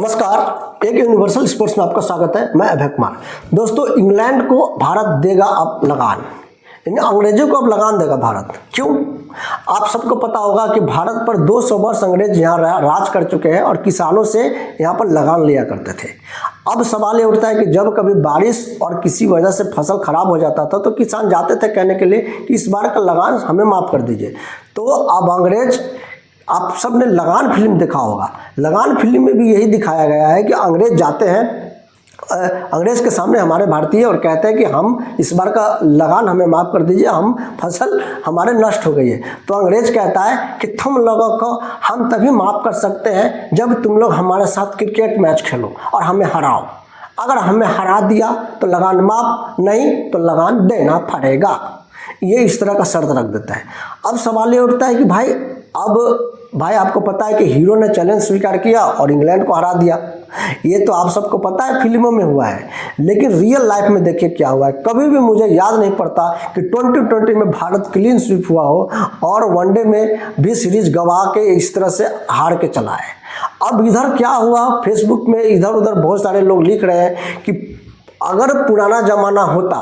नमस्कार, एक universal sports में आपका स्वागत है। मैं अभय कुमार। दोस्तों, इंग्लैंड को भारत देगा अब लगान, अंग्रेजों को अब लगान देगा भारत। क्यों? आप सबको पता होगा कि भारत पर 200 वर्ष अंग्रेज यहाँ राज कर चुके हैं और किसानों से यहाँ पर लगान लिया करते थे। अब सवाल ये उठता है कि जब कभी बारिश और किसी वजह से फसल खराब हो जाता था तो किसान जाते थे कहने के लिए कि इस बार का लगान हमें माफ़ कर दीजिए। तो अब अंग्रेज, आप सब ने लगान फिल्म देखा होगा, लगान फिल्म में भी यही दिखाया गया है कि अंग्रेज जाते हैं अंग्रेज के सामने हमारे भारतीय और कहते हैं कि हम इस बार का लगान हमें माफ़ कर दीजिए, हम फसल हमारे नष्ट हो गई है। तो अंग्रेज कहता है कि तुम लोगों को हम तभी माफ़ कर सकते हैं जब तुम लोग हमारे साथ क्रिकेट मैच खेलो और हमें हराओ। अगर हमें हरा दिया तो लगान माफ़, नहीं तो लगान देना पड़ेगा। ये इस तरह का शर्त रख देता है। अब सवाल ये उठता है कि भाई आपको पता है कि हीरो ने चैलेंज स्वीकार किया और इंग्लैंड को हरा दिया। ये तो आप सबको पता है, फिल्मों में हुआ है, लेकिन रियल लाइफ में देखिए क्या हुआ है। कभी भी मुझे याद नहीं पड़ता कि 2020 में भारत क्लीन स्वीप हुआ हो और वनडे में भी सीरीज गंवा के इस तरह से हार के चला है। अब इधर क्या हुआ, फेसबुक में इधर उधर बहुत सारे लोग लिख रहे हैं कि अगर पुराना जमाना होता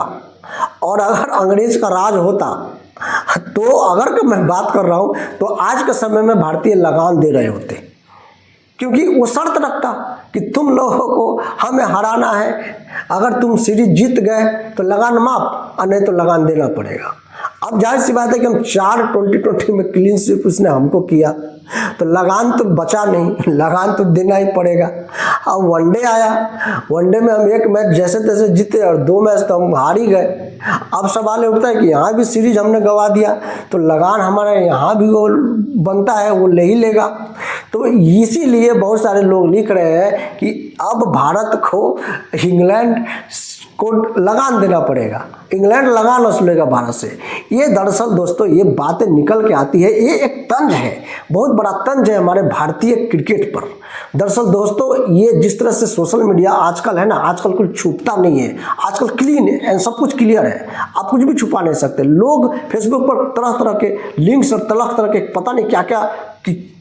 और अगर अंग्रेज का राज होता तो अगर कि मैं बात कर रहा हूं तो आज के समय में भारतीय लगान दे रहे होते, क्योंकि वो शर्त रखता कि तुम लोगों को हमें हराना है, अगर तुम सीरीज जीत गए तो लगान माफ और नहीं तो लगान देना पड़ेगा। अब जाहिर सी बात है कि हम 2020 में क्लीन स्वीप उसने हमको किया तो लगान तो बचा नहीं, लगान तो देना ही पड़ेगा। अब वनडे आया, वनडे में हम एक मैच जैसे तैसे जीते और 2 मैच तो हम हार ही गए। अब सवाल उठता है कि यहाँ भी सीरीज हमने गंवा दिया तो लगान हमारा यहाँ भी वो बनता है, वो ले ही लेगा। तो इसीलिए बहुत सारे लोग लिख रहे हैं कि अब भारत को इंग्लैंड को लगान देना पड़ेगा, इंग्लैंड लगान वसूलेगा भारत से। ये दरअसल दोस्तों ये बातें निकल के आती है, ये एक तंज है, बहुत बड़ा तंज है हमारे भारतीय क्रिकेट पर। दरअसल दोस्तों ये जिस तरह से सोशल मीडिया आजकल है ना, आजकल कुछ छुपता नहीं है, आजकल क्लीन है, सब कुछ क्लियर है, आप कुछ भी छुपा नहीं सकते। लोग फेसबुक पर तरह तरह के लिंक्स और तरह के पता नहीं क्या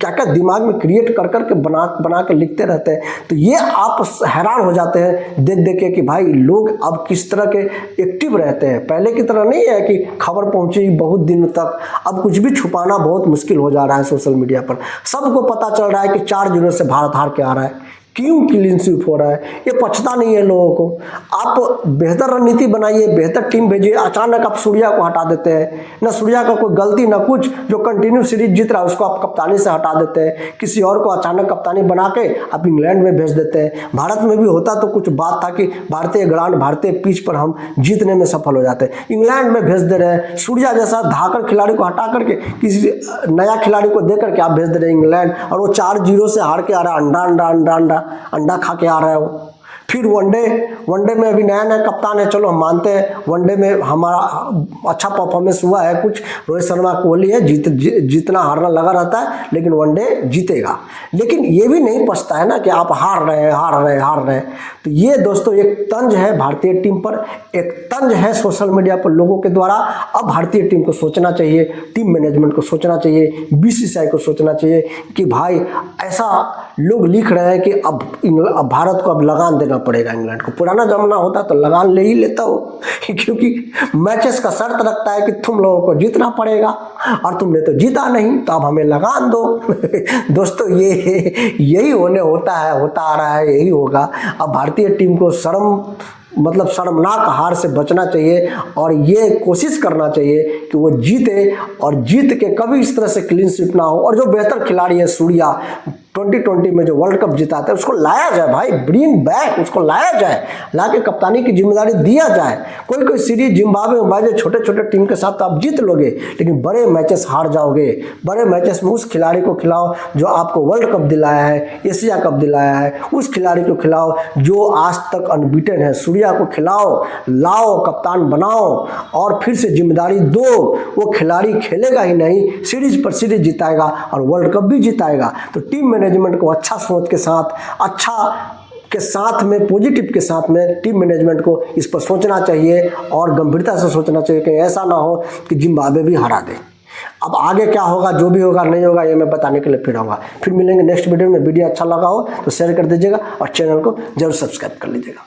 क्या दिमाग में क्रिएट कर के बना के लिखते रहते हैं। तो ये आप हैरान हो जाते हैं देख के कि भाई लोग अब किस तरह के एक्टिव रहते हैं। पहले की तरह नहीं है कि खबर पहुंची बहुत दिन तक, अब कुछ भी छुपाना बहुत मुश्किल हो जा रहा है सोशल मीडिया पर। सबको पता चल रहा है कि 4-0 से भारत हार के आ रहा है। क्यों क्लीन स्वीप हो रहा है, ये पछता नहीं है लोगों को। आप बेहतर रणनीति बनाइए, बेहतर टीम भेजिए। अचानक आप सूर्या को हटा देते हैं, ना सूर्या का कोई गलती ना कुछ, जो कंटिन्यू सीरीज जीत रहा है उसको आप कप्तानी से हटा देते हैं, किसी और को अचानक कप्तानी बना के आप इंग्लैंड में भेज देते हैं। भारत में भी होता तो कुछ बात था कि भारतीय ग्राउंड, भारतीय पिच पर हम जीतने में सफल हो जाते हैं, इंग्लैंड में भेज दे रहे हैं। सूर्या जैसा धाकर खिलाड़ी को हटा करके किसी नया खिलाड़ी को दे करके आप भेज दे रहे हैं इंग्लैंड, और वो 4-0 से हार के आ रहा है, अंडा खा के आ रहा है वो। फिर वनडे में अभी नया कप्तान है, चलो हम मानते हैं वनडे में हमारा अच्छा परफॉर्मेंस हुआ है, कुछ रोहित शर्मा कोहली है, जीतना हारना लगा रहता है, लेकिन वनडे जीतेगा। लेकिन ये भी नहीं पछता है ना कि आप हार रहे हैं। तो ये दोस्तों एक तंज है भारतीय टीम पर, एक तंज है सोशल मीडिया पर लोगों के द्वारा। अब भारतीय टीम को सोचना चाहिए, टीम मैनेजमेंट को सोचना चाहिए, बीसीसीआई को सोचना चाहिए कि भाई ऐसा लोग लिख रहे हैं कि अब भारत को अब लगान देना पड़ेगा इंग्लैंड को। पुराना जमाना होता तो लगान ले ही लेता हो, क्योंकि मैचेस का शर्त रखता है कि तुम लोगों को जीतना पड़ेगा और तुमने तो जीता नहीं तो अब हमें लगान दो। दोस्तों यही होता आ रहा है, यही होगा। अब भारतीय टीम को शर्मनाक हार से बचना चाहिए और ये कोशिश करना चाहिए कि वो जीते, और जीत के कभी इस तरह से क्लीन स्वीप ना हो। और जो बेहतर खिलाड़ी है सूर्या, 2020 में जो वर्ल्ड कप जिताते हैं उसको लाया जाए भाई, ब्रिंग बैक, उसको लाया जाए, लाके कप्तानी की जिम्मेदारी दिया जाए। कोई सीरीज जिम्बाब्वे छोटे छोटे टीम के साथ तो आप जीत लोगे, लेकिन बड़े मैचेस हार जाओगे। बड़े मैचेस में उस खिलाड़ी को खिलाओ जो आपको वर्ल्ड कप दिलाया है, एशिया कप दिलाया है, उस खिलाड़ी को खिलाओ जो आज तक अनबीटन है। सूर्या को खिलाओ, लाओ, कप्तान बनाओ और फिर से जिम्मेदारी दो। वो खिलाड़ी खेलेगा ही नहीं, सीरीज पर सीरीज जिताएगा और वर्ल्ड कप भी जिताएगा। तो टीम मैनेजमेंट को अच्छा सोच के साथ में पॉजिटिव के साथ में टीम मैनेजमेंट को इस पर सोचना चाहिए और गंभीरता से सोचना चाहिए कि ऐसा ना हो कि जिम्बाब्वे भी हरा दे। अब आगे क्या होगा, जो भी होगा नहीं होगा, ये मैं बताने के लिए फिर आऊँगा। फिर मिलेंगे नेक्स्ट वीडियो में। वीडियो अच्छा लगा हो तो शेयर कर दीजिएगा और चैनल को जरूर सब्सक्राइब कर लीजिएगा।